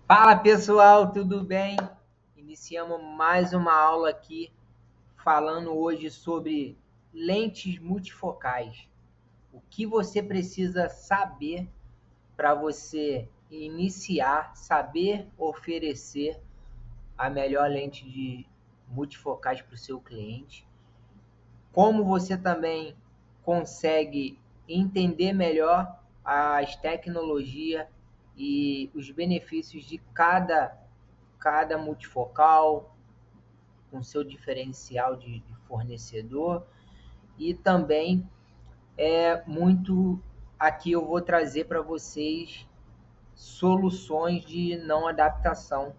Fala pessoal, tudo bem? Iniciamos mais uma aula aqui falando hoje sobre lentes multifocais. O que você precisa saber para você iniciar, saber oferecer a melhor lente de multifocais para o seu cliente. Como você também consegue entender melhor as tecnologias e os benefícios de cada multifocal, com seu diferencial de fornecedor, e também muito aqui eu vou trazer para vocês soluções de não adaptação.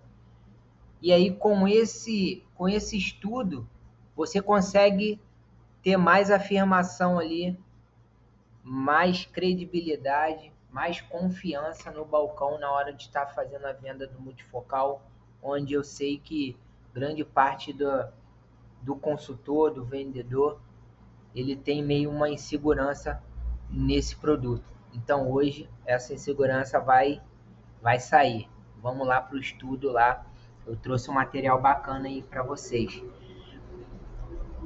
E aí com esse estudo você consegue ter mais afirmação ali, mais credibilidade, mais confiança no balcão na hora de estar fazendo a venda do multifocal, onde eu sei que grande parte do consultor, do vendedor, ele tem meio uma insegurança nesse produto. Então hoje essa insegurança vai sair. Vamos lá para o estudo lá. Eu trouxe um material bacana aí para vocês.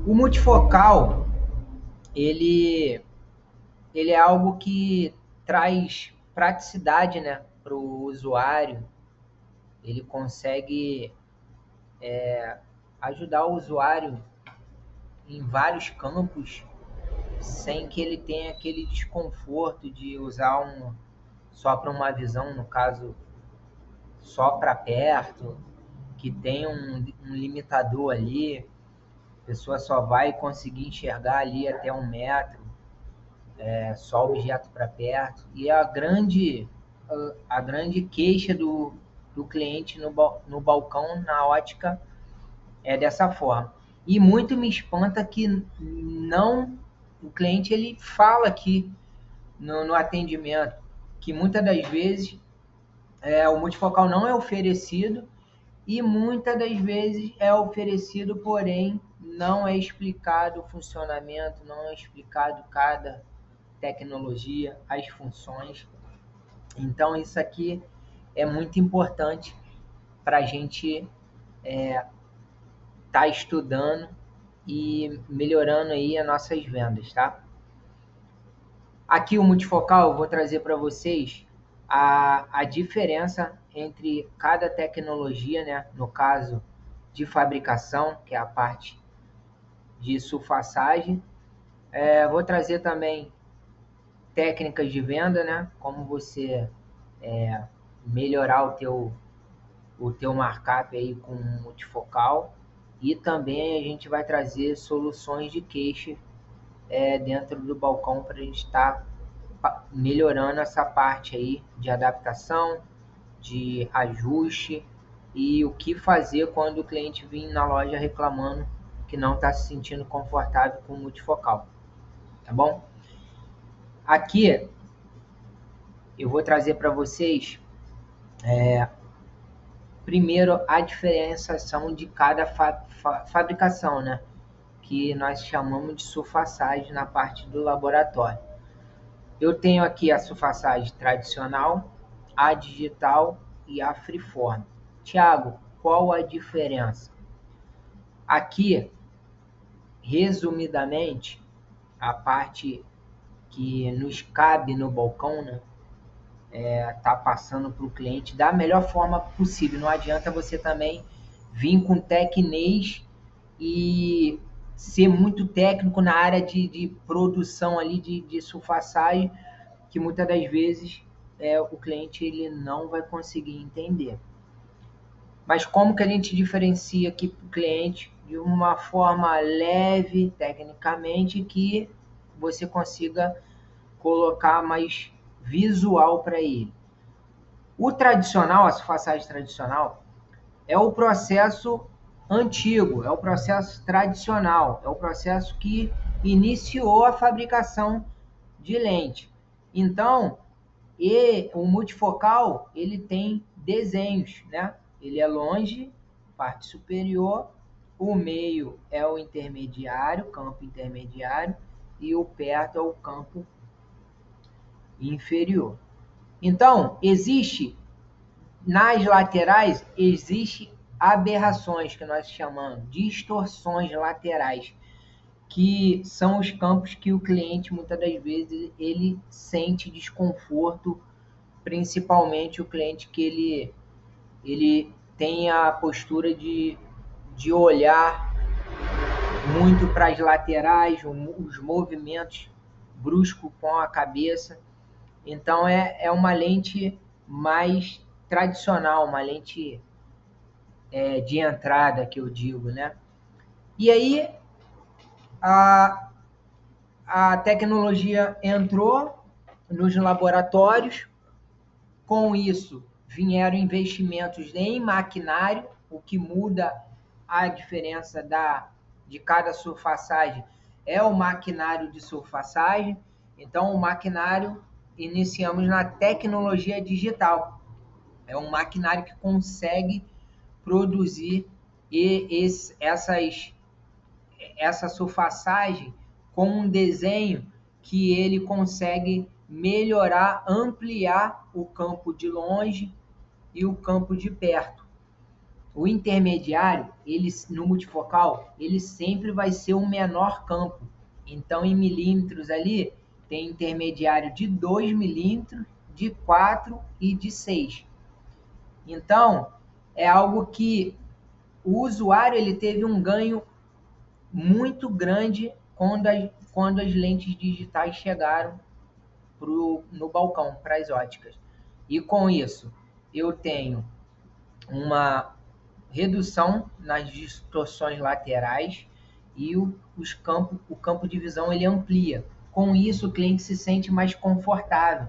O multifocal, ele, ele é algo que traz praticidade, né, para o usuário. Ele consegue ajudar o usuário em vários campos sem que ele tenha aquele desconforto de usar só para uma visão, no caso, só para perto, que tem um limitador ali, a pessoa só vai conseguir enxergar ali até 1 metro, só objeto para perto. E a grande queixa do cliente no balcão, na ótica, é dessa forma. E muito me espanta que não o cliente ele fala aqui no atendimento que muitas das vezes o multifocal não é oferecido e muitas das vezes é oferecido, porém não é explicado o funcionamento, não é explicado cada tecnologia, as funções. Então isso aqui é muito importante para a gente estar estudando e melhorando aí as nossas vendas, tá? Aqui o multifocal eu vou trazer para vocês a diferença entre cada tecnologia, né? No caso de fabricação, que é a parte de sulfaçagem. Vou trazer também técnicas de venda, né? Como você melhorar o teu markup aí com multifocal. E também a gente vai trazer soluções de queixa dentro do balcão para a gente estar melhorando essa parte aí de adaptação, de ajuste e o que fazer quando o cliente vir na loja reclamando que não está se sentindo confortável com o multifocal, tá bom? Aqui eu vou trazer para vocês primeiro a diferenciação de cada fabricação, né? Que nós chamamos de sulfaçagem na parte do laboratório. Eu tenho aqui a sulfaçagem tradicional, a digital e a freeform. Tiago, qual a diferença? Aqui, resumidamente, a parte que nos cabe no balcão, né, tá passando para o cliente da melhor forma possível. Não adianta você também vir com tecnês e ser muito técnico na área de produção ali de sulfaçagem, que muitas das vezes o cliente ele não vai conseguir entender. Mas como que a gente diferencia aqui para o cliente de uma forma leve, tecnicamente, que você consiga colocar mais visual para ele? O tradicional, a sulfaçagem tradicional, é o processo antigo, é o processo tradicional, é o processo que iniciou a fabricação de lente. Então, o multifocal ele tem desenhos, né? Ele é longe, parte superior, o meio é o intermediário, campo intermediário, e o perto é o campo inferior. Então, existe Nas laterais existem aberrações, que nós chamamos, distorções laterais, que são os campos que o cliente, muitas das vezes, ele sente desconforto, principalmente o cliente que ele tem a postura de olhar muito para as laterais, os movimentos bruscos com a cabeça. Então é uma lente mais tradicional, uma lente de entrada que eu digo, né? E aí a, a tecnologia entrou nos laboratórios, com isso vieram investimentos em maquinário, o que muda a diferença de cada surfaçagem é o maquinário de surfaçagem. Então, o maquinário, iniciamos na tecnologia digital. É um maquinário que consegue produzir essa surfaçagem com um desenho que ele consegue melhorar, ampliar o campo de longe e o campo de perto. O intermediário, no multifocal, ele sempre vai ser o menor campo. Então, em milímetros ali, tem intermediário de 2 milímetros, de 4 e de 6. Então, é algo que o usuário ele teve um ganho muito grande quando as lentes digitais chegaram no balcão, para as óticas. E com isso, eu tenho uma redução nas distorções laterais e o campo de visão ele amplia. Com isso, o cliente se sente mais confortável.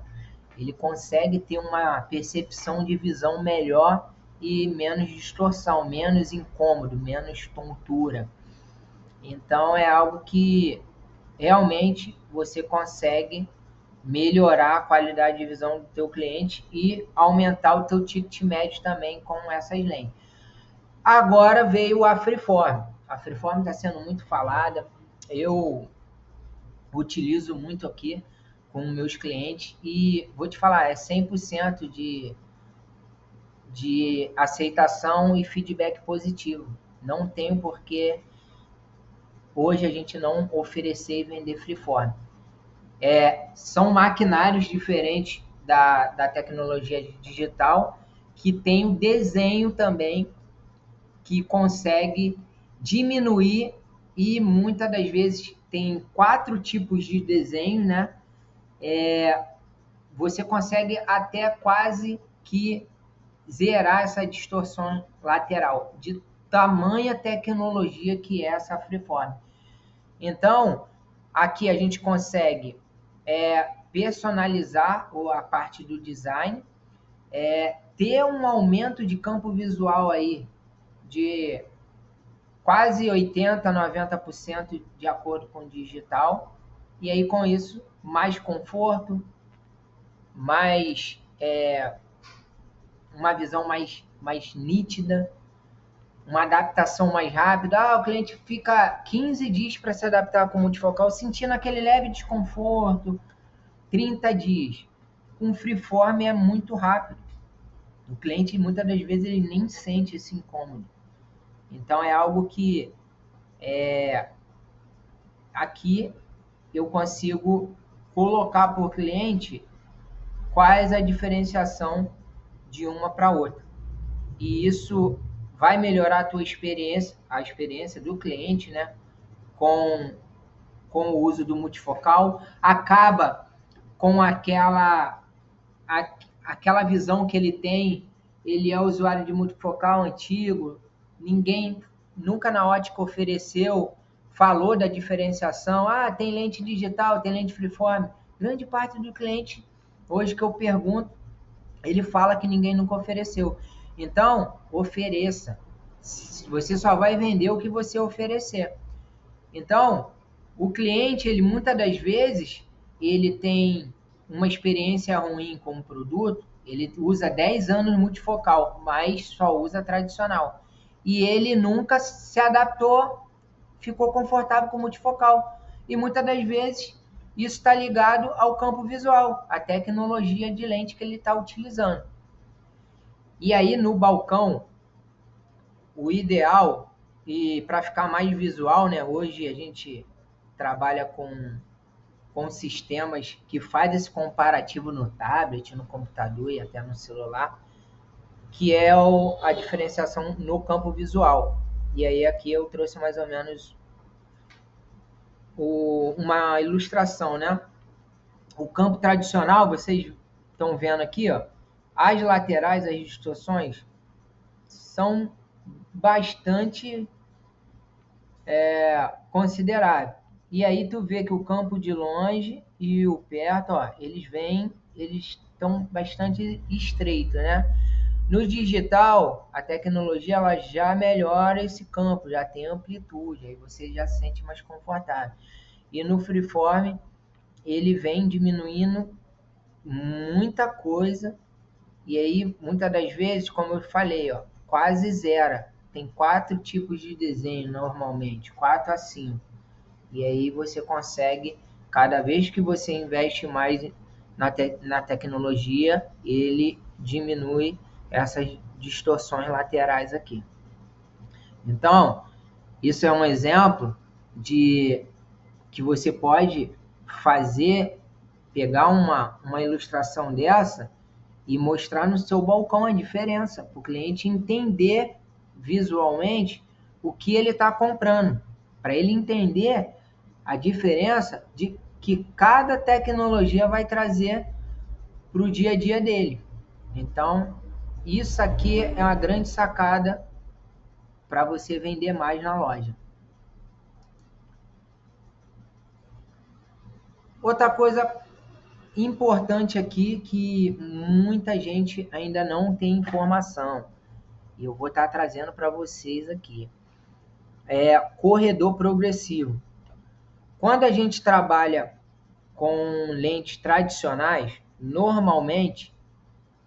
Ele consegue ter uma percepção de visão melhor e menos distorção, menos incômodo, menos tontura. Então, é algo que realmente você consegue melhorar a qualidade de visão do teu cliente e aumentar o teu ticket médio também com essas lentes. Agora veio a Freeform. A Freeform está sendo muito falada. Eu utilizo muito aqui com meus clientes e vou te falar, é 100% de aceitação e feedback positivo. Não tem porquê hoje a gente não oferecer e vender Freeform. São maquinários diferentes da tecnologia digital que tem o desenho também que consegue diminuir e muitas das vezes tem 4 tipos de desenho, né? Você consegue até quase que zerar essa distorção lateral, de tamanha tecnologia que é essa Freeform. Então, aqui a gente consegue personalizar a parte do design, ter um aumento de campo visual aí de quase 80%, 90% de acordo com o digital. E aí, com isso, mais conforto, mais uma visão mais nítida, uma adaptação mais rápida. O cliente fica 15 dias para se adaptar com o multifocal, sentindo aquele leve desconforto, 30 dias. Com Freeform é muito rápido. O cliente, muitas das vezes, ele nem sente esse incômodo. Então, é algo que aqui eu consigo colocar para o cliente quais a diferenciação de uma para outra. E isso vai melhorar a tua experiência, a experiência do cliente, né? Com o uso do multifocal, acaba com aquela visão que ele tem, ele é usuário de multifocal antigo, ninguém nunca na ótica ofereceu, falou da diferenciação, tem lente digital, tem lente freeform. Grande parte do cliente, hoje que eu pergunto, ele fala que ninguém nunca ofereceu. Então, ofereça. Você só vai vender o que você oferecer. Então, o cliente, ele muitas das vezes, ele tem uma experiência ruim com o produto, ele usa 10 anos multifocal, mas só usa tradicional. E ele nunca se adaptou, ficou confortável com o multifocal. E muitas das vezes, isso está ligado ao campo visual, à tecnologia de lente que ele está utilizando. E aí no balcão, o ideal, e para ficar mais visual, né? Hoje a gente trabalha com sistemas que faz esse comparativo no tablet, no computador e até no celular, que é a diferenciação no campo visual. E aí aqui eu trouxe mais ou menos uma ilustração, né? O campo tradicional, vocês estão vendo aqui, ó, as laterais, as distorções são bastante consideráveis. E aí tu vê que o campo de longe e o perto, ó, eles estão bastante estreitos, né? No digital, a tecnologia ela já melhora esse campo, já tem amplitude, aí você já se sente mais confortável. E no freeform, ele vem diminuindo muita coisa, e aí muitas das vezes, como eu falei, ó, quase zero. Tem 4 tipos de desenho normalmente, 4 a 5. E aí você consegue, cada vez que você investe mais na tecnologia, ele diminui essas distorções laterais aqui. Então, isso é um exemplo de que você pode fazer, pegar uma ilustração dessa e mostrar no seu balcão a diferença, para o cliente entender visualmente o que ele está comprando, para ele entender a diferença de que cada tecnologia vai trazer para o dia a dia dele. Então, isso aqui é uma grande sacada para você vender mais na loja. Outra coisa importante aqui que muita gente ainda não tem informação, e eu vou estar trazendo para vocês aqui, é corredor progressivo. Quando a gente trabalha com lentes tradicionais, normalmente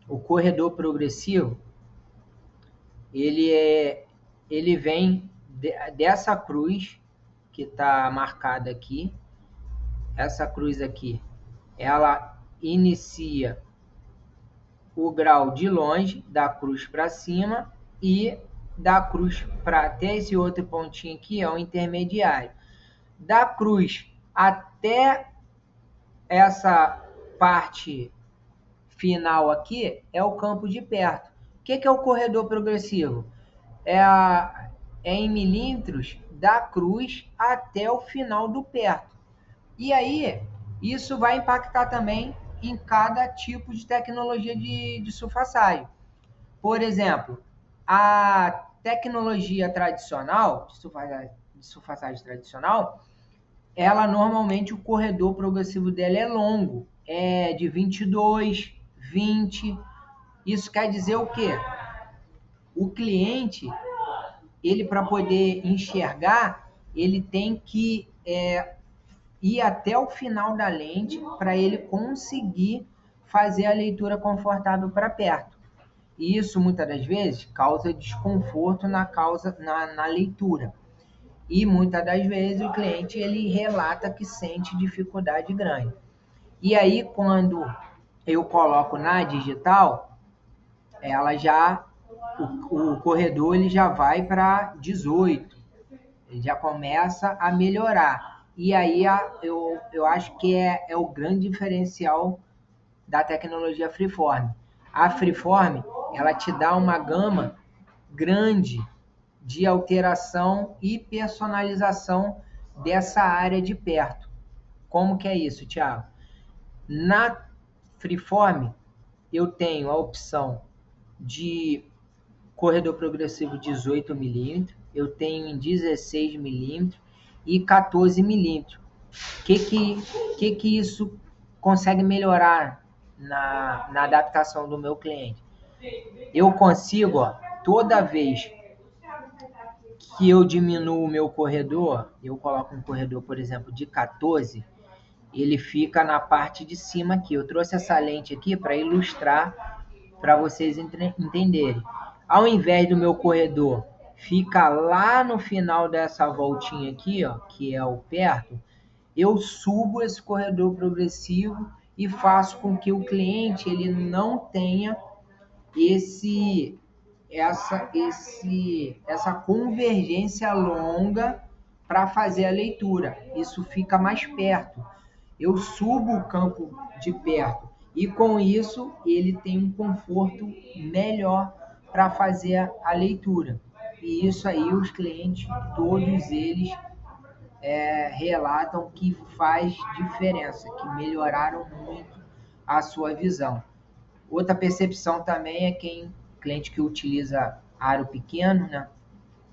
o corredor progressivo ele vem dessa cruz que está marcada aqui. Essa cruz aqui, ela inicia o grau de longe, da cruz para cima, e da cruz para até esse outro pontinho aqui é o intermediário. Da cruz até essa parte final aqui é o campo de perto. O que é o corredor progressivo? É em milímetros da cruz até o final do perto. E aí, isso vai impactar também em cada tipo de tecnologia de sulfaçagem. Por exemplo, a tecnologia tradicional, de sulfaçagem tradicional, ela normalmente o corredor progressivo dela é longo, é de 22, 20. Isso quer dizer o quê? O cliente, ele para poder enxergar, ele tem que ir até o final da lente para ele conseguir fazer a leitura confortável para perto. E isso muitas das vezes causa desconforto na leitura. E muitas das vezes o cliente ele relata que sente dificuldade grande. E aí quando eu coloco na digital, ela já o corredor ele já vai para 18, ele já começa a melhorar. E aí eu acho que é o grande diferencial da tecnologia Freeform. A Freeform ela te dá uma gama grande de alteração e personalização dessa área de perto. Como que é isso, Thiago? Na Freeform, eu tenho a opção de corredor progressivo 18 milímetros, eu tenho em 16 milímetros e 14 milímetros. O que isso consegue melhorar na adaptação do meu cliente? Eu consigo, ó, toda vez que eu diminuo o meu corredor, eu coloco um corredor, por exemplo, de 14, ele fica na parte de cima aqui. Eu trouxe essa lente aqui para ilustrar, para vocês entenderem. Ao invés do meu corredor ficar lá no final dessa voltinha aqui, ó, que é o perto, eu subo esse corredor progressivo e faço com que o cliente ele não tenha essa convergência longa para fazer a leitura. Isso fica mais perto. Eu subo o campo de perto e com isso ele tem um conforto melhor para fazer a leitura. E isso aí os clientes, todos eles relatam que faz diferença, que melhoraram muito a sua visão. Outra percepção também é quem cliente que utiliza aro pequeno, né,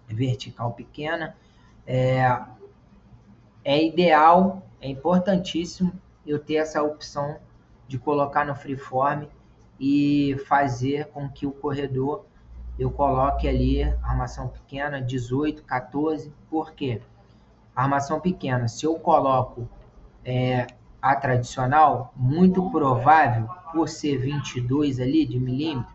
vertical pequena, é ideal, é importantíssimo eu ter essa opção de colocar no freeform e fazer com que o corredor eu coloque ali armação pequena, 18, 14. Por quê? Armação pequena, se eu coloco a tradicional, muito provável, por ser 22 ali de milímetro,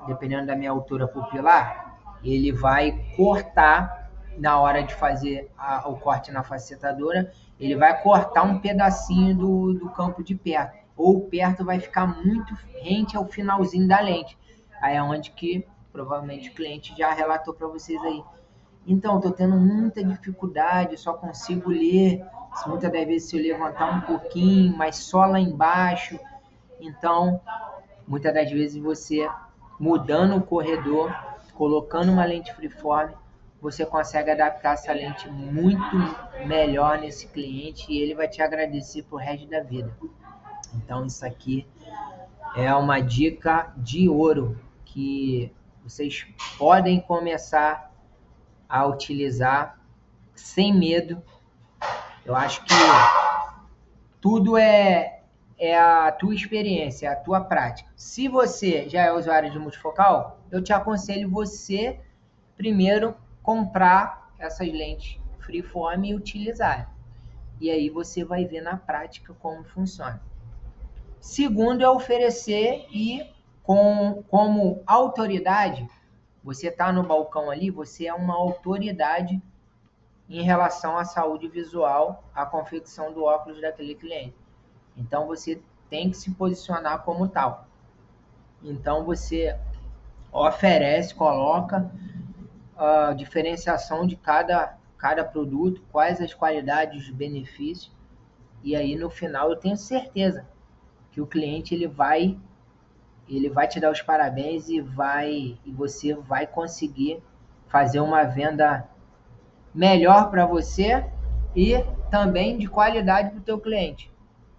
dependendo da minha altura pupilar, ele vai cortar na hora de fazer o corte na facetadora, ele vai cortar um pedacinho do campo de perto, ou perto vai ficar muito rente ao finalzinho da lente. Aí é onde que provavelmente o cliente já relatou para vocês aí. Então, estou tendo muita dificuldade, só consigo ler, muitas das vezes se eu levantar um pouquinho, mas só lá embaixo. Então, muitas das vezes você mudando o corredor, colocando uma lente freeform, você consegue adaptar essa lente muito melhor nesse cliente e ele vai te agradecer pro resto da vida. Então isso aqui é uma dica de ouro que vocês podem começar a utilizar sem medo. Eu acho que tudo é a tua experiência, é a tua prática. Se você já é usuário de multifocal, eu te aconselho você primeiro comprar essas lentes freeform e utilizar. E aí você vai ver na prática como funciona. Segundo é oferecer e como autoridade, você está no balcão ali, você é uma autoridade em relação à saúde visual, à confecção do óculos daquele cliente. Então você tem que se posicionar como tal. Então você oferece, coloca a diferenciação de cada produto, quais as qualidades, os benefícios, e aí no final eu tenho certeza que o cliente ele vai te dar os parabéns e você vai conseguir fazer uma venda melhor para você e também de qualidade para o teu cliente.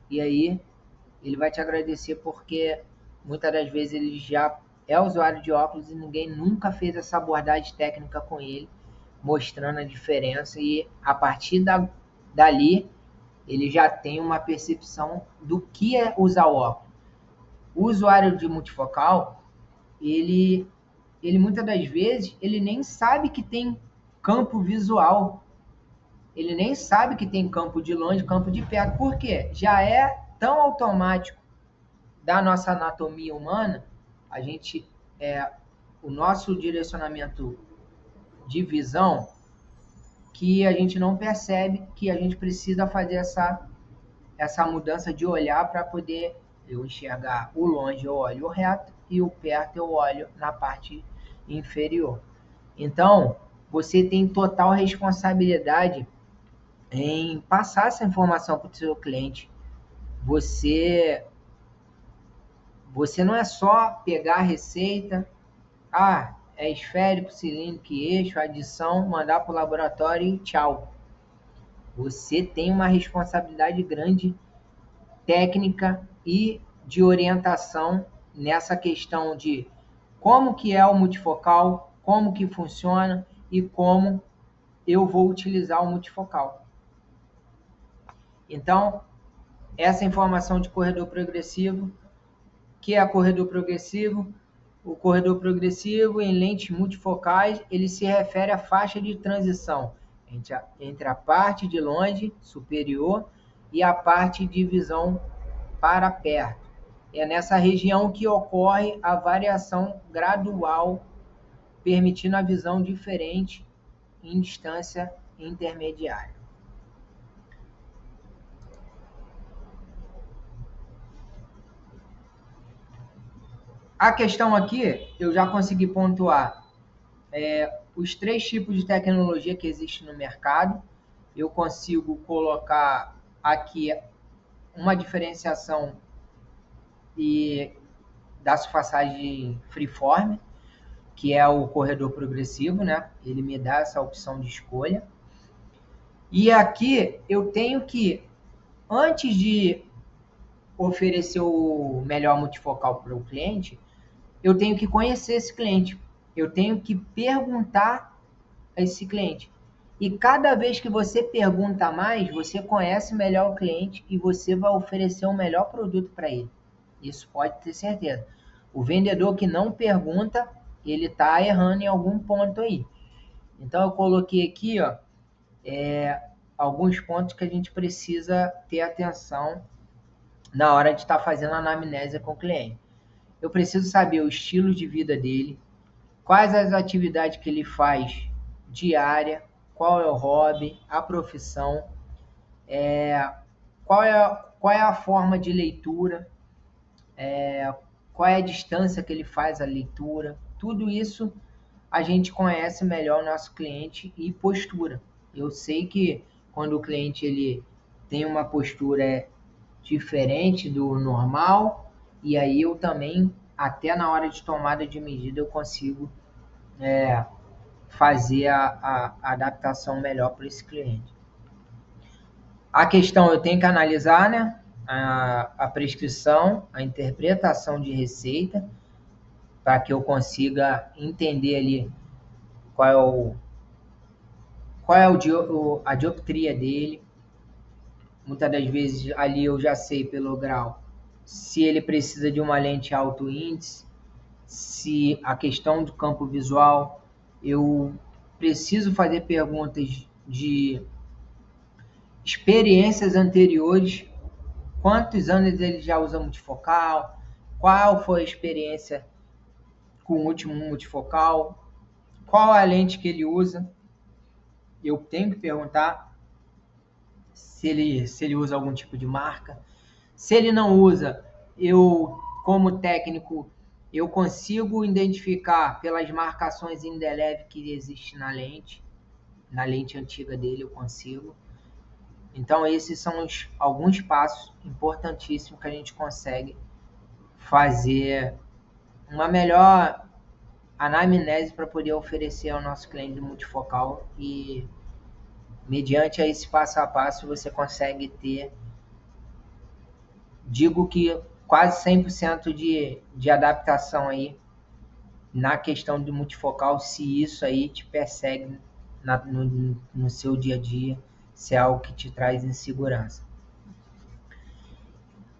E aí ele vai te agradecer porque muitas das vezes ele já é usuário de óculos e ninguém nunca fez essa abordagem técnica com ele, mostrando a diferença e a partir dali ele já tem uma percepção do que é usar o óculos. O usuário de multifocal, ele muitas das vezes, ele nem sabe que tem campo visual. Ele nem sabe que tem campo de longe, campo de perto. Por quê? Já é tão automático da nossa anatomia humana, a gente o nosso direcionamento de visão que a gente não percebe que a gente precisa fazer essa mudança de olhar para poder eu enxergar o longe eu olho reto e o perto eu olho na parte inferior. Então, você tem total responsabilidade em passar essa informação para o seu cliente. Você não é só pegar a receita, é esférico, cilíndrico, eixo, adição, mandar para o laboratório e tchau. Você tem uma responsabilidade grande técnica e de orientação nessa questão de como que é o multifocal, como que funciona e como eu vou utilizar o multifocal. Então, essa informação de corredor progressivo, que é corredor progressivo, o corredor progressivo em lentes multifocais, ele se refere à faixa de transição entre a parte de longe, superior, e a parte de visão para perto. É nessa região que ocorre a variação gradual, permitindo a visão diferente em distância intermediária. A questão aqui, eu já consegui pontuar os 3 tipos de tecnologia que existem no mercado. Eu consigo colocar aqui uma diferenciação da sulfasagem freeform, que é o corredor progressivo, né? Ele me dá essa opção de escolha. E aqui eu tenho que, antes de oferecer o melhor multifocal para o cliente, eu tenho que conhecer esse cliente. Eu tenho que perguntar a esse cliente. E cada vez que você pergunta mais, você conhece melhor o cliente e você vai oferecer o melhor produto para ele. Isso pode ter certeza. O vendedor que não pergunta, ele está errando em algum ponto aí. Então eu coloquei aqui, ó, alguns pontos que a gente precisa ter atenção na hora de estar fazendo a anamnese com o cliente. Eu preciso saber o estilo de vida dele, quais as atividades que ele faz diária, qual é o hobby, a profissão, qual é a forma de leitura, qual é a distância que ele faz a leitura. Tudo isso a gente conhece melhor o nosso cliente e postura. Eu sei que quando o cliente ele tem uma postura diferente do normal, e aí eu também, até na hora de tomada de medida, eu consigo fazer a adaptação melhor para esse cliente. A questão, eu tenho que analisar, né, a prescrição, a interpretação de receita, para que eu consiga entender ali qual é a dioptria dele. Muitas das vezes ali eu já sei pelo grau se ele precisa de uma lente alto índice, se a questão do campo visual, eu preciso fazer perguntas de experiências anteriores, quantos anos ele já usa multifocal, qual foi a experiência com o último multifocal, qual a lente que ele usa. Eu tenho que perguntar se ele usa algum tipo de marca. Se ele não usa, eu, como técnico, eu consigo identificar pelas marcações indeléveis que existem na lente antiga dele eu consigo. Então esses são alguns passos importantíssimos que a gente consegue fazer uma melhor anamnese para poder oferecer ao nosso cliente multifocal, e mediante esse passo a passo você consegue ter, digo que quase 100% de adaptação aí na questão do multifocal, se isso aí te persegue no seu dia a dia, se é algo que te traz insegurança.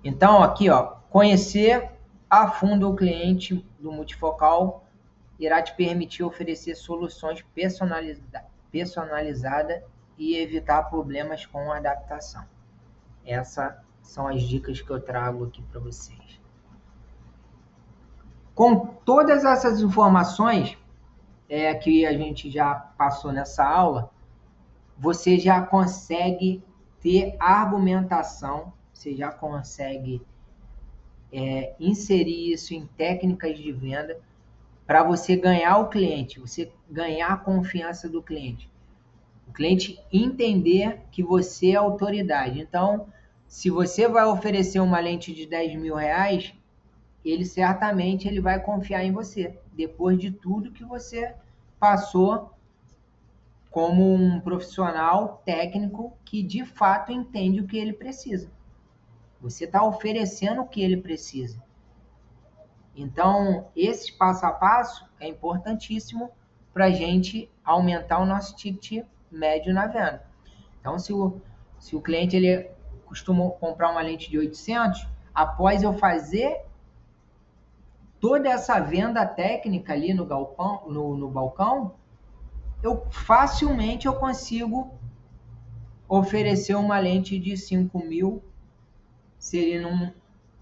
Então aqui, ó, conhecer a fundo o cliente do multifocal irá te permitir oferecer soluções personalizadas e evitar problemas com a adaptação. Essas são as dicas que eu trago aqui para vocês. Com todas essas informações que a gente já passou nessa aula, você já consegue ter argumentação, você já consegue inserir isso em técnicas de venda para você ganhar o cliente, você ganhar a confiança do cliente. O cliente entender que você é autoridade. Então, se você vai oferecer uma lente de 10 mil reais, ele certamente vai confiar em você, depois de tudo que você passou como um profissional técnico que de fato entende o que ele precisa. Você está oferecendo o que ele precisa. Então, esse passo a passo é importantíssimo para a gente aumentar o nosso ticket médio na venda. Então, se o cliente ele costuma comprar uma lente de 800, após eu fazer toda essa venda técnica ali no galpão, no balcão, facilmente eu consigo oferecer uma lente de 5.000,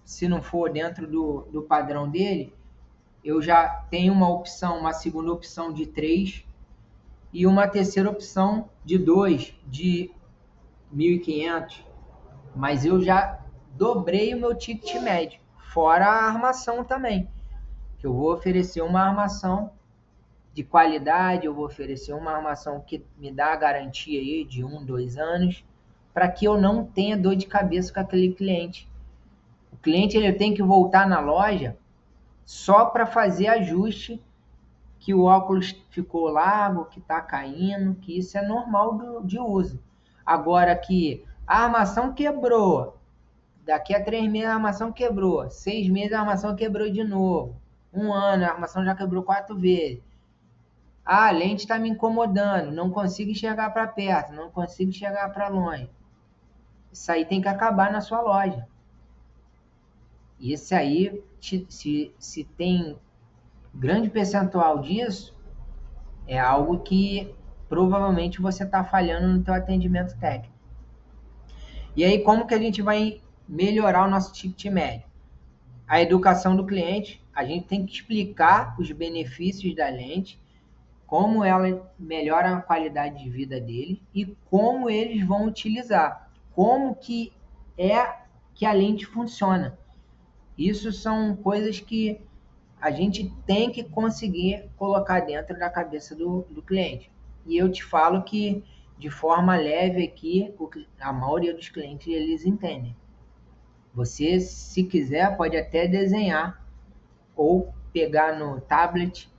se não for dentro do padrão dele, eu já tenho uma segunda opção de 3 e uma terceira opção de 2, de 1.500, mas eu já dobrei o meu ticket médio, fora a armação também. que eu vou oferecer uma armação de qualidade, eu vou oferecer uma armação que me dá a garantia aí de 1, 2 anos, para que eu não tenha dor de cabeça com aquele cliente. O cliente ele tem que voltar na loja só para fazer ajuste, que o óculos ficou largo, que está caindo, que isso é normal de uso. Agora que a armação quebrou, daqui a 3 meses a armação quebrou, 6 meses a armação quebrou de novo, 1 ano a armação já quebrou 4 vezes. Ah, a lente está me incomodando, não consigo enxergar para perto, não consigo enxergar para longe. Isso aí tem que acabar na sua loja. Isso aí, se tem grande percentual disso, é algo que provavelmente você está falhando no teu atendimento técnico. E aí, como que a gente vai melhorar o nosso ticket médio? A educação do cliente, a gente tem que explicar os benefícios da lente, como ela melhora a qualidade de vida dele e como eles vão utilizar, como que a lente funciona. Isso são coisas que a gente tem que conseguir colocar dentro da cabeça do cliente. E eu te falo que, de forma leve aqui, a maioria dos clientes, eles entendem. Você, se quiser, pode até desenhar ou pegar no tablet,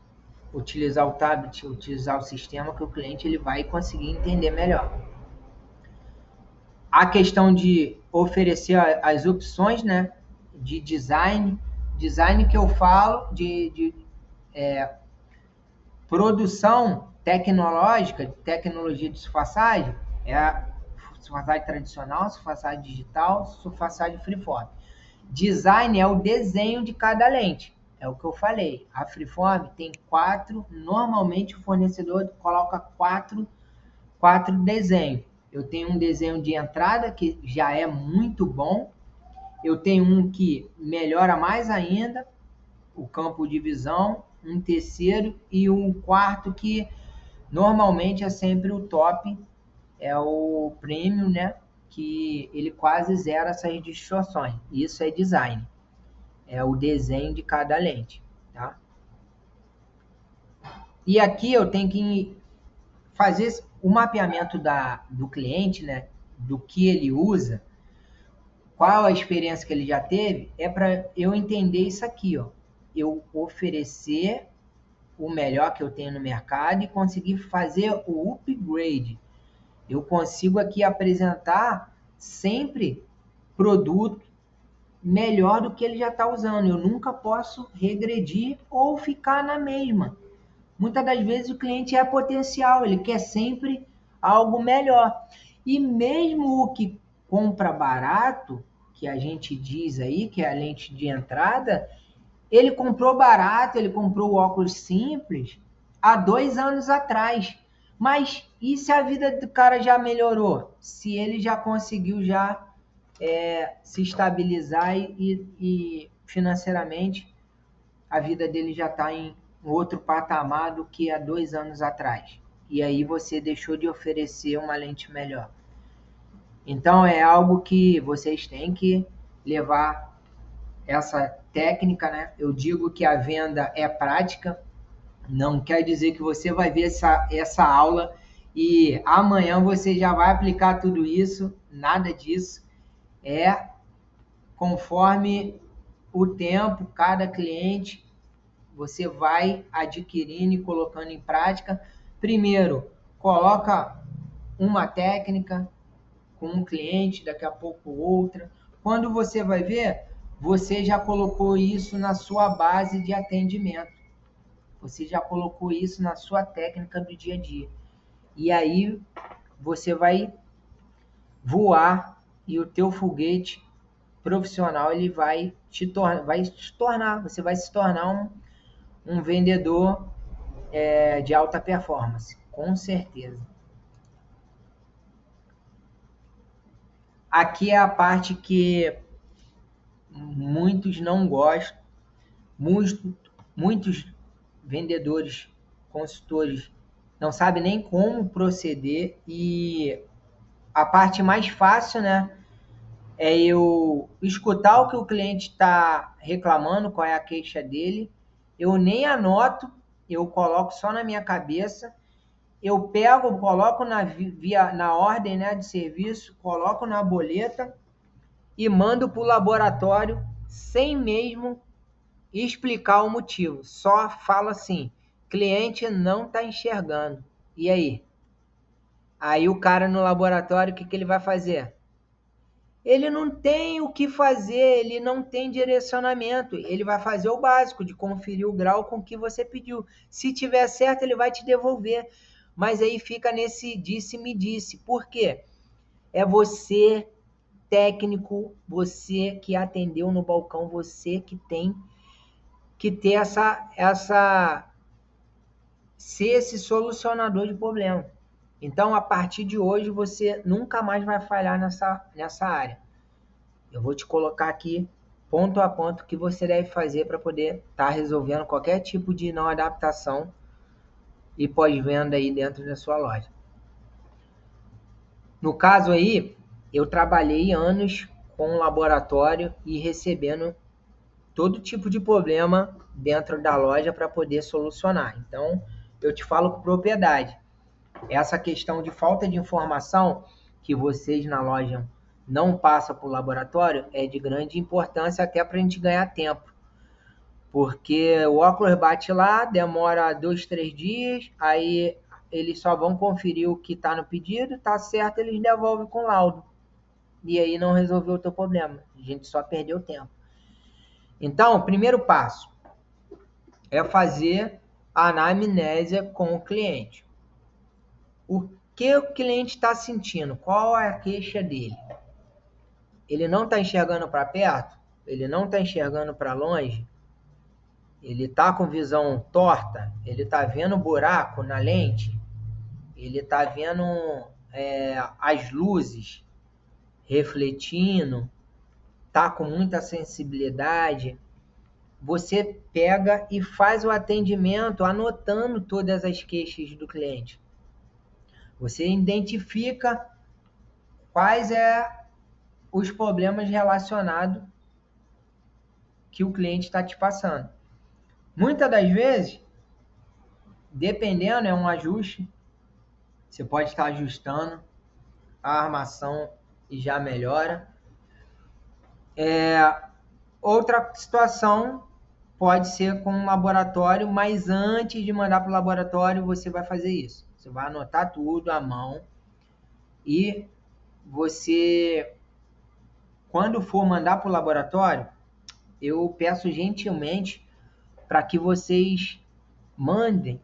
utilizar o tablet, utilizar o sistema, que o cliente ele vai conseguir entender melhor. A questão de oferecer as opções, né, de design que eu falo de produção tecnológica, tecnologia de sulfaçagem, é a sulfaçagem tradicional, sulfaçagem digital, sulfaçagem freeform. Design é o desenho de cada lente. É o que eu falei. A freeform tem 4, normalmente o fornecedor coloca 4 desenhos. Eu tenho um desenho de entrada que já é muito bom. Eu tenho um que melhora mais ainda o campo de visão, um terceiro e um quarto que normalmente é sempre o top, é o premium, né? Que ele quase zera essas distorções. Isso é design. É o desenho de cada lente, tá? E aqui eu tenho que fazer o mapeamento do cliente, né? Do que ele usa, qual a experiência que ele já teve, é para eu entender isso aqui, ó. Eu oferecer o melhor que eu tenho no mercado e conseguir fazer o upgrade. Eu consigo aqui apresentar sempre produto melhor do que ele já está usando. Eu nunca posso regredir ou ficar na mesma. Muitas das vezes o cliente é potencial, ele quer sempre algo melhor. E mesmo o que compra barato, que a gente diz aí, que é a lente de entrada, ele comprou barato, ele comprou o óculos simples há 2 anos atrás. Mas e se a vida do cara já melhorou? Se ele já conseguiu se estabilizar e financeiramente a vida dele já está em outro patamar do que há 2 anos atrás. E aí você deixou de oferecer uma lente melhor. Então é algo que vocês têm que levar essa técnica, né? Eu digo que a venda é prática, não quer dizer que você vai ver essa aula e amanhã você já vai aplicar tudo isso, nada disso. É conforme o tempo, cada cliente, você vai adquirindo e colocando em prática. Primeiro, coloca uma técnica com um cliente, daqui a pouco outra. Quando você vai ver, você já colocou isso na sua base de atendimento. Você já colocou isso na sua técnica do dia a dia. E aí você vai voar e o teu foguete profissional ele vai se tornar, você vai se tornar um vendedor de alta performance, com certeza. Aqui é a parte que muitos não gostam, muitos vendedores, consultores não sabem nem como proceder e a parte mais fácil, né, é eu escutar o que o cliente está reclamando, qual é a queixa dele, eu nem anoto, eu coloco só na minha cabeça, eu pego, coloco na ordem, né, de serviço, coloco na boleta e mando para o laboratório sem mesmo explicar o motivo. Só falo assim, cliente não está enxergando. E aí? Aí o cara no laboratório, o que ele vai fazer? Ele não tem o que fazer, ele não tem direcionamento. Ele vai fazer o básico, de conferir o grau com que você pediu. Se tiver certo, ele vai te devolver. Mas aí fica nesse disse-me-disse. Por quê? É você, técnico, você que atendeu no balcão, você que tem que ter ser esse solucionador de problema. Então, a partir de hoje, você nunca mais vai falhar nessa área. Eu vou te colocar aqui, ponto a ponto, o que você deve fazer para poder estar resolvendo qualquer tipo de não adaptação e pós-venda aí dentro da sua loja. No caso aí, eu trabalhei anos com um laboratório e recebendo todo tipo de problema dentro da loja para poder solucionar. Então, eu te falo com propriedade. Essa questão de falta de informação que vocês na loja não passam para o laboratório é de grande importância até para a gente ganhar tempo. Porque o óculos bate lá, demora 2, 3 dias, aí eles só vão conferir o que está no pedido, tá certo, eles devolvem com laudo. E aí não resolveu o teu problema, a gente só perdeu tempo. Então, o primeiro passo é fazer a anamnésia com o cliente. O que o cliente está sentindo? Qual é a queixa dele? Ele não está enxergando para perto? Ele não está enxergando para longe? Ele está com visão torta? Ele está vendo buraco na lente? Ele está vendo as luzes refletindo? Está com muita sensibilidade? Você pega e faz o atendimento anotando todas as queixas do cliente. Você identifica quais os problemas relacionados que o cliente está te passando. Muitas das vezes, dependendo, é um ajuste. Você pode estar ajustando a armação e já melhora. Outra situação pode ser com um laboratório, mas antes de mandar para o laboratório, você vai fazer isso. Você vai anotar tudo à mão e você, quando for mandar para o laboratório, eu peço gentilmente para que vocês mandem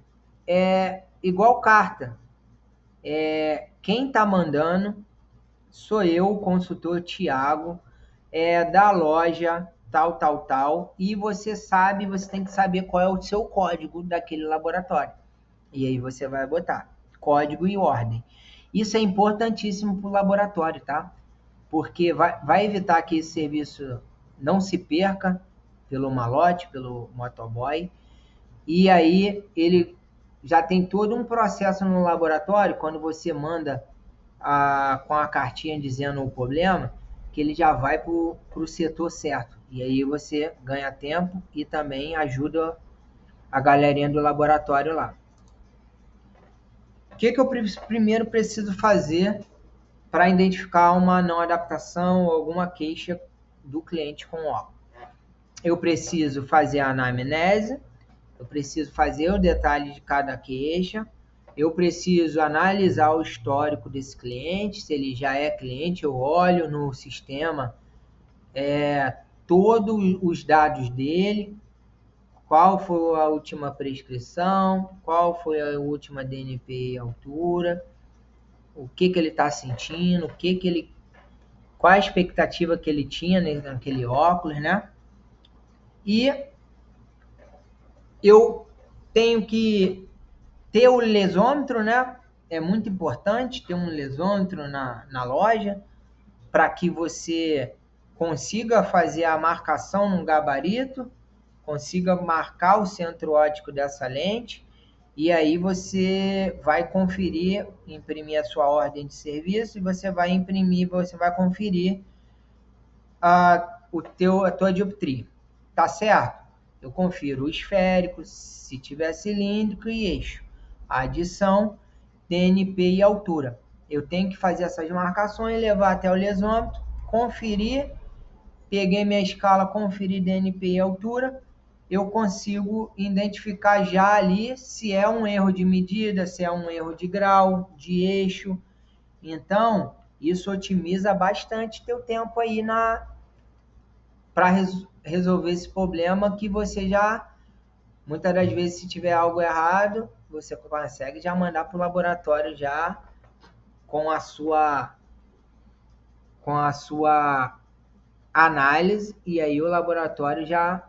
igual carta. Quem está mandando sou eu, o consultor Tiago, da loja tal, e você tem que saber qual é o seu código daquele laboratório. E aí você vai botar código e ordem. Isso é importantíssimo para o laboratório, tá? Porque vai evitar que esse serviço não se perca pelo malote, pelo motoboy. E aí ele já tem todo um processo no laboratório, quando você manda com a cartinha dizendo o problema, que ele já vai para o setor certo. E aí você ganha tempo e também ajuda a galerinha do laboratório lá. O que eu primeiro preciso fazer para identificar uma não adaptação ou alguma queixa do cliente com o óculos? Eu preciso fazer a anamnese, eu preciso fazer o detalhe de cada queixa, eu preciso analisar o histórico desse cliente, se ele já é cliente, eu olho no sistema todos os dados dele, qual foi a última prescrição, qual foi a última DNP e altura, o que ele está sentindo, qual a expectativa que ele tinha naquele óculos, né? E eu tenho que ter o lesômetro, né? É muito importante ter um lesômetro na loja para que você consiga fazer a marcação no gabarito, consiga marcar o centro óptico dessa lente, e aí você vai conferir, imprimir a sua ordem de serviço, e você vai conferir a tua dioptria. Tá certo? eu confiro o esférico, se tiver cilíndrico e eixo. A adição, DNP e altura. Eu tenho que fazer essas marcações, levar até o lesômetro, conferir, peguei minha escala, conferi DNP e altura, eu consigo identificar já ali se é um erro de medida, se é um erro de grau, de eixo. Então, isso otimiza bastante teu tempo aí para resolver esse problema que você já, muitas das vezes, se tiver algo errado, você consegue já mandar para o laboratório já com a sua análise, e aí o laboratório já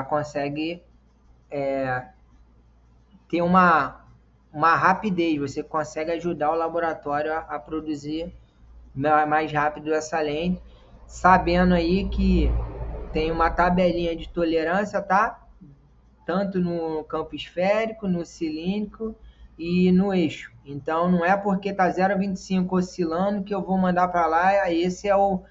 consegue ter uma rapidez, você consegue ajudar o laboratório a produzir mais rápido essa lente, sabendo aí que tem uma tabelinha de tolerância, tá? Tanto no campo esférico, no cilíndrico e no eixo. Então, não é porque tá 0,25 oscilando que eu vou mandar para lá, esse é o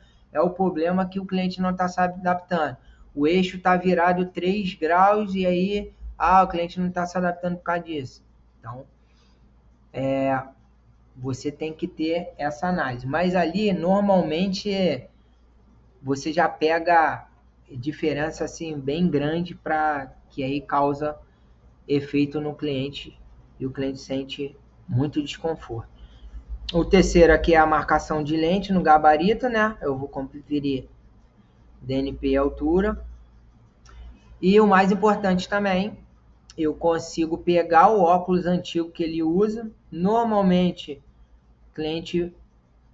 problema que o cliente não está se adaptando. O eixo está virado 3 graus e aí o cliente não está se adaptando por causa disso. Então, você tem que ter essa análise. Mas ali, normalmente, você já pega diferença assim bem grande para que aí causa efeito no cliente e o cliente sente muito desconforto. O terceiro aqui é a marcação de lente no gabarito, né? Eu vou conferir DNP e altura. E o mais importante também, eu consigo pegar o óculos antigo que ele usa. Normalmente, o cliente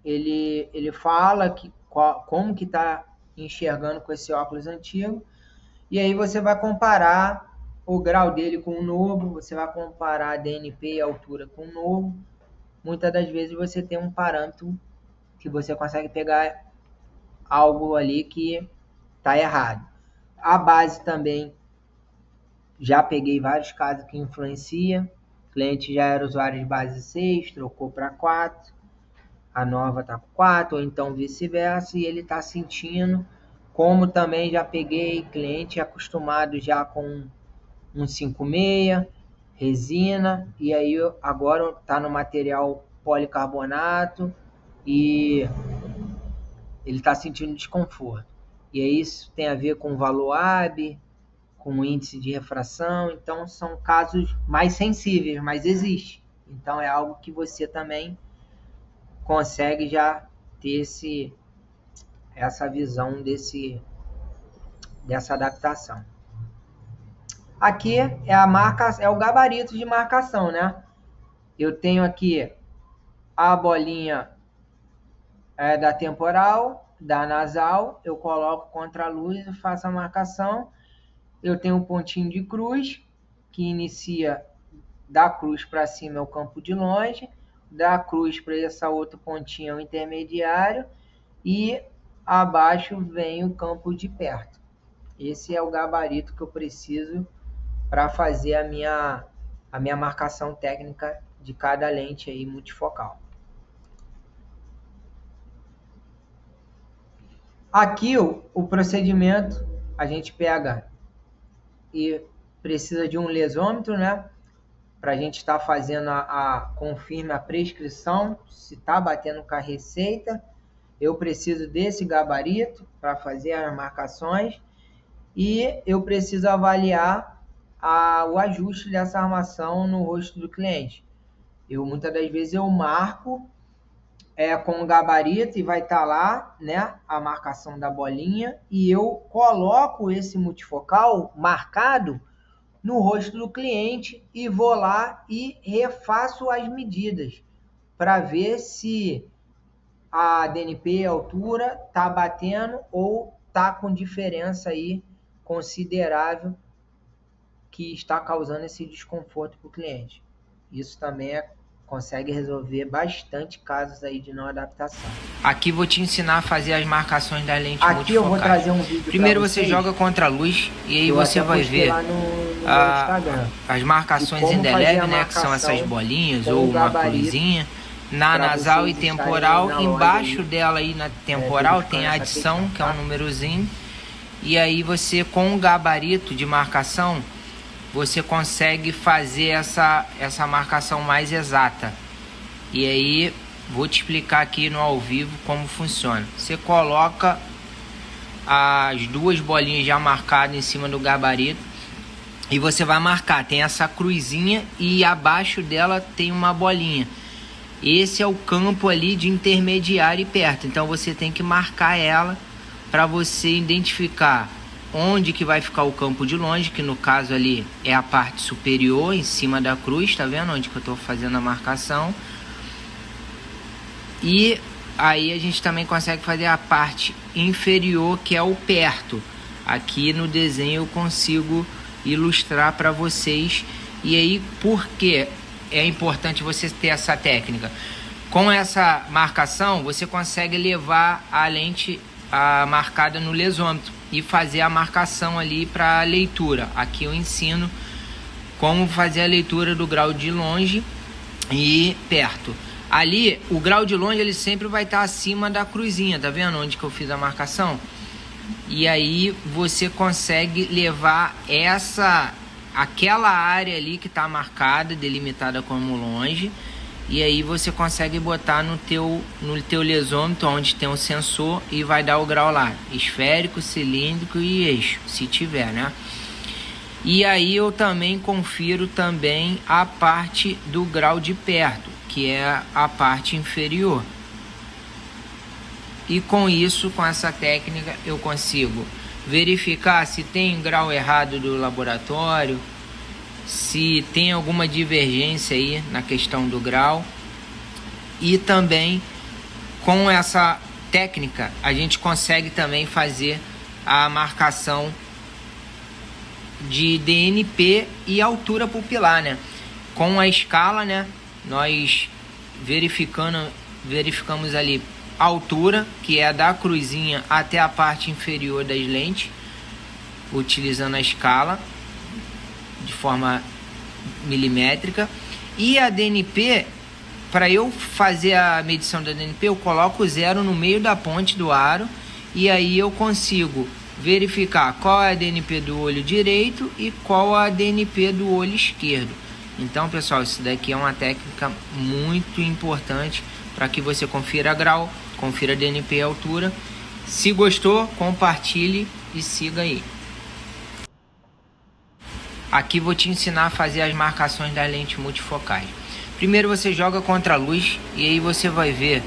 ele fala como que está enxergando com esse óculos antigo. E aí você vai comparar o grau dele com o novo, você vai comparar a DNP e a altura com o novo. Muitas das vezes você tem um parâmetro que você consegue pegar algo ali que está errado. A base também, já peguei vários casos que influencia. O cliente já era usuário de base 6, trocou para 4, a nova está com 4, ou então vice-versa, e ele está sentindo. Como também já peguei cliente acostumado já com um 5,6, resina, e aí agora está no material policarbonato e ele está sentindo desconforto. E aí isso tem a ver com valor AB, com índice de refração, então são casos mais sensíveis, mas existe. Então é algo que você também consegue já ter essa visão dessa adaptação. Aqui é o gabarito de marcação, né? Eu tenho aqui a bolinha da temporal, da nasal, eu coloco contra a luz e faço a marcação. Eu tenho um pontinho de cruz, que inicia da cruz para cima é o campo de longe, da cruz para essa outra pontinha é o intermediário, e abaixo vem o campo de perto. Esse é o gabarito que eu preciso para fazer a minha marcação técnica de cada lente aí multifocal. Aqui o procedimento, a gente pega e precisa de um lesômetro, né? Para a gente estar fazendo confirme a prescrição, se está batendo com a receita. Eu preciso desse gabarito para fazer as marcações e eu preciso avaliar o ajuste dessa armação no rosto do cliente. Muitas das vezes eu marco com o gabarito e vai estar lá, né, a marcação da bolinha, e eu coloco esse multifocal marcado no rosto do cliente e vou lá e refaço as medidas para ver se a DNP, a altura, está batendo ou está com diferença aí considerável que está causando esse desconforto para o cliente. Isso também consegue resolver bastante casos aí de não adaptação. Aqui vou te ensinar a fazer as marcações das lentes multifocais. Aqui eu vou trazer um vídeo. Primeiro você joga contra a luz e aí você vai ver as marcações indeléveis, né, que são essas bolinhas ou uma cruzinha. Na nasal e temporal, embaixo dela aí na temporal tem a adição, que é um númerozinho. E aí você, com o gabarito de marcação, você consegue fazer essa marcação mais exata. E aí vou te explicar aqui no ao vivo como funciona. Você coloca as duas bolinhas já marcadas em cima do gabarito e você vai marcar. Tem essa cruzinha e abaixo dela tem uma bolinha. Esse é o campo ali de intermediário e perto. Então você tem que marcar ela para você identificar onde que vai ficar o campo de longe, que no caso ali é a parte superior, em cima da cruz, tá vendo onde que eu estou fazendo a marcação? E aí a gente também consegue fazer a parte inferior, que é o perto. Aqui no desenho eu consigo ilustrar para vocês. E aí, por que é importante você ter essa técnica? Com essa marcação, você consegue levar a lente marcada no lesômetro e fazer a marcação ali para a leitura. Aqui eu ensino como fazer a leitura do grau de longe e perto. Ali, o grau de longe ele sempre vai estar acima da cruzinha, tá vendo onde que eu fiz a marcação? E aí você consegue levar aquela área ali que está marcada, delimitada como longe, e aí você consegue botar no teu lesômetro, onde tem o sensor, e vai dar o grau lá, esférico, cilíndrico e eixo, se tiver, né? E aí eu também confiro também a parte do grau de perto, que é a parte inferior. E com isso, com essa técnica, eu consigo verificar se tem grau errado do laboratório, se tem alguma divergência aí na questão do grau. E também com essa técnica a gente consegue também fazer a marcação de DNP e altura pupilar, né? Com a escala, né, nós verificamos ali a altura, que é da cruzinha até a parte inferior das lentes, utilizando a escala de forma milimétrica. E a DNP, para eu fazer a medição da DNP, eu coloco 0 no meio da ponte do aro, e aí eu consigo verificar qual é a DNP do olho direito e qual a DNP do olho esquerdo. Então, pessoal, isso daqui é uma técnica muito importante para que você confira grau, confira DNP e altura. Se gostou, compartilhe e siga aí. Aqui vou te ensinar a fazer as marcações das lentes multifocais. Primeiro você joga contra a luz e aí você vai ver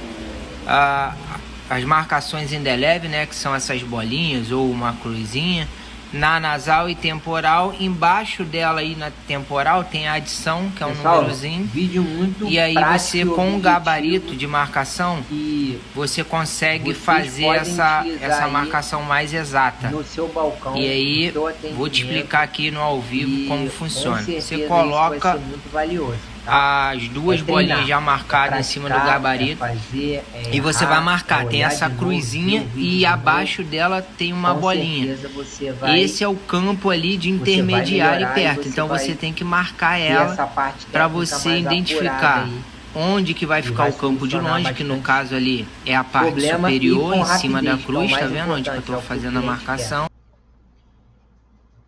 as marcações indeleve, né, que são essas bolinhas ou uma cruzinha, na nasal e temporal. Embaixo dela aí na temporal tem a adição, que é um númerozinho. Vídeo muito e aí você, com o gabarito de marcação, e você consegue fazer essa marcação mais exata. No seu balcão, e aí vou te explicar aqui no ao vivo como funciona. Você coloca muito valioso, tá? As duas bolinhas já marcadas em cima do gabarito, e você vai marcar. Tem essa cruzinha e abaixo dela tem uma bolinha. Esse é o campo ali de intermediário e perto. Então você tem que marcar ela para você identificar onde que vai ficar o campo de longe, que no caso ali é a parte superior, em cima da cruz, tá vendo onde que eu tô fazendo a marcação?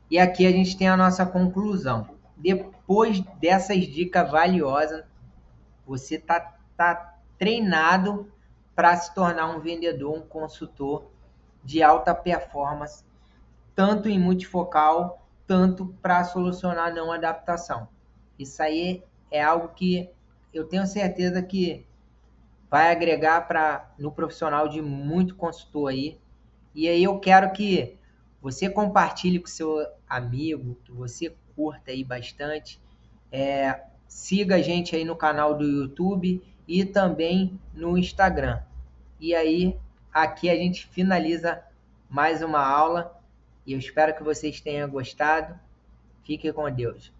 E aqui a gente tem a nossa conclusão. Depois dessas dicas valiosas, você tá treinado para se tornar um vendedor, um consultor de alta performance, tanto em multifocal, tanto para solucionar não adaptação. Isso aí é algo que eu tenho certeza que vai agregar no profissional de muito consultor aí. E aí eu quero que você compartilhe com seu amigo, que você curta aí bastante. Siga a gente aí no canal do YouTube e também no Instagram. E aí, aqui a gente finaliza mais uma aula. E eu espero que vocês tenham gostado. Fique com Deus.